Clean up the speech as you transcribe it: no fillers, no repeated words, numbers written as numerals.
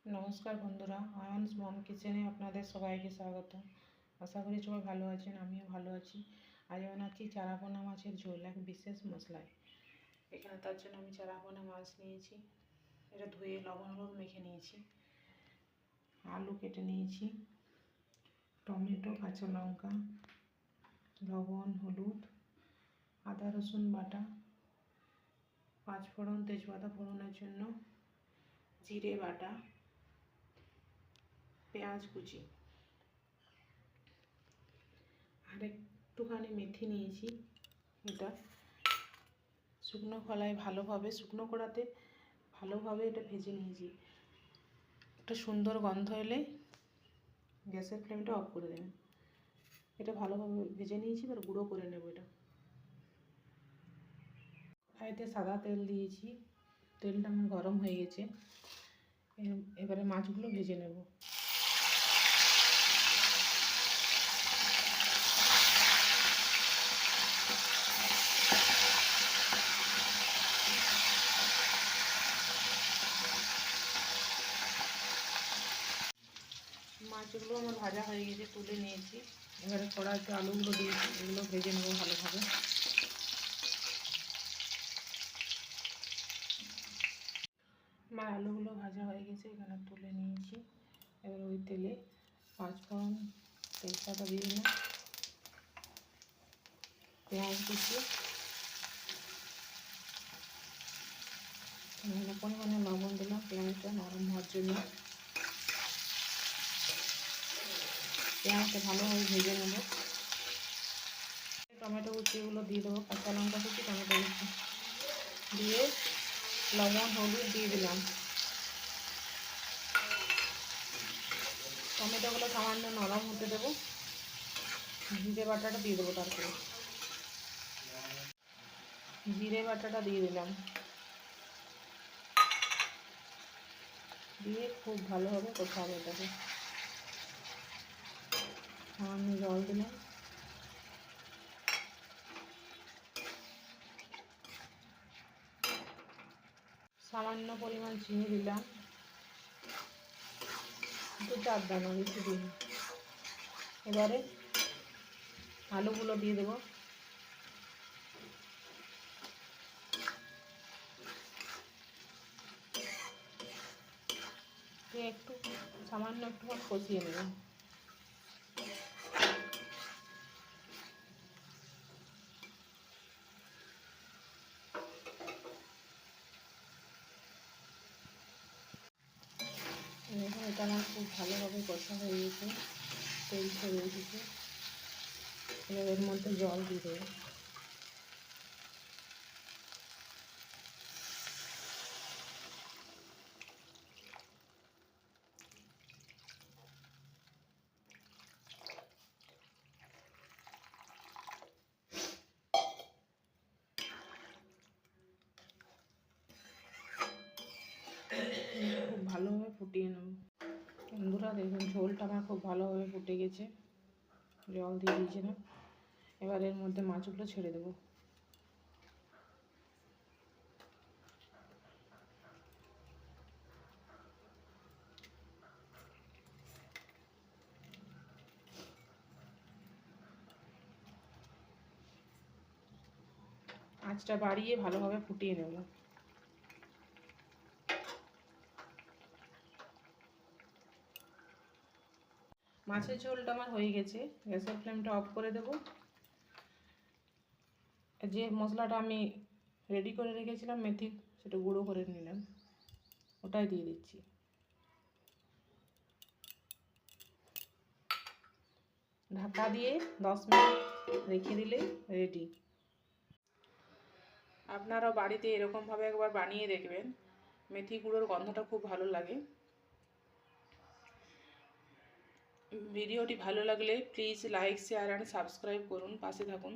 নমস্কার বন্ধুরা, আয়ন্স মম কিচেনে আপনাদের সবাইকে স্বাগত। আশা করি সবাই ভালো আছেন, আমিও ভালো আছি। আজ বানাচ্ছি চারাপোনা মাছের ঝোল এক বিশেষ মশলায়। এখানে তার জন্য আমি চারাপোনা মাছ নিয়েছি, এটা ধুয়ে লবণ হলুদ মেখে নিয়েছি। আলু কেটে নিয়েছি, টমেটো, কাঁচা লঙ্কা, লবণ, হলুদ, আদা রসুন বাটা, পাঁচফোড়ন তেজপাতা ফোড়নের জন্য, জিরে বাটা, পেঁয়াজ কুচি আর একটুখানি মেথি নিয়েছি। এটা শুকনো খোলায় শুকনো কড়াতে ভালোভাবে এটা ভেজে নিয়েছি। একটা সুন্দর গন্ধ এলে গ্যাসের ফ্লেমটা অফ করে দেবেন। এটা ভালোভাবে ভেজে নিয়েছি, এবার গুঁড়ো করে নেব। এটা কড়াইতে সাদা তেল দিয়েছি, তেলটা আমার গরম হয়ে গেছে। এবারে মাছগুলো ভেজে নেব। মাছগুলো আমার ভাজা হয়ে গেছে, তুলে নিয়েছি। এবারে কড়াইতে আলুগুলো দিয়েছি, এগুলো ভেজে নেব ভালোভাবে। আমার আলুগুলো ভাজা হয়ে গেছে, এখানে তুলে নিয়েছি। এবার ওই তেলে পাঁচফোড়ন তেজপাতা দিয়ে দিলাম, পেঁয়াজ কুচি, পরিমাণে লবণ দিলাম পেঁয়াজটা নরম হওয়ার জন্য। পেঁয়াজটা ভালোভাবে ভেজে নেব। টমেটো কুচিগুলো দিয়ে দেবো, কাঁচা লঙ্কা কুচি, টমেটো কুচি দিয়ে লবণ হলুদ দিয়ে দিলাম। টমেটোগুলো সামান্য নরম হতে দেবো। জিরে বাটাটা দিয়ে দেবো, তারপরে জিরে বাটাটা দিয়ে দিলাম, দিয়ে খুব ভালোভাবে কষাবো এটাকে। সামান্য জল দিলাম, সামান্য পরিমাণ চিনি দিলাম, 2-4 দানা, বেশি দিন। এবারে আলুগুলো দিয়ে দেবো, একটু সামান্য একটু কষিয়ে নেব। এটা আমার খুব ভালোভাবে কষা হয়ে গেছে, তেল ছেড়ে এসেছে। এবার এর মধ্যে জল দিয়ে দেবো। খুব ভালোভাবে ফুটিয়ে নেব। বন্ধুরা দেখুন, ঝোলটা আমার খুব ভালোভাবে ফুটে গেছে, জল দিয়ে দিয়েছিলাম। এবার এর মধ্যে মাছগুলো ছেড়ে দেবো। আঁচটা বাড়িয়ে ভালোভাবে ফুটিয়ে নেব। মাছের ঝোলটা আমার হয়ে গেছে, গ্যাসের ফ্লেমটা অফ করে দেব। যে মশলাটা আমি রেডি করে রেখেছিলাম মেথি, সেটা গুঁড়ো করে নিলাম, ওটাই দিয়ে দিচ্ছি। ঢাকা দিয়ে 10 মিনিট রেখে দিলেই রেডি। আপনারাও বাড়িতে এরকমভাবে একবার বানিয়ে দেখবেন, মেথি গুঁড়োর গন্ধটা খুব ভালো লাগে। ভিডিওটি ভালো লাগলে please like, share and subscribe করুন, পাশে থাকুন।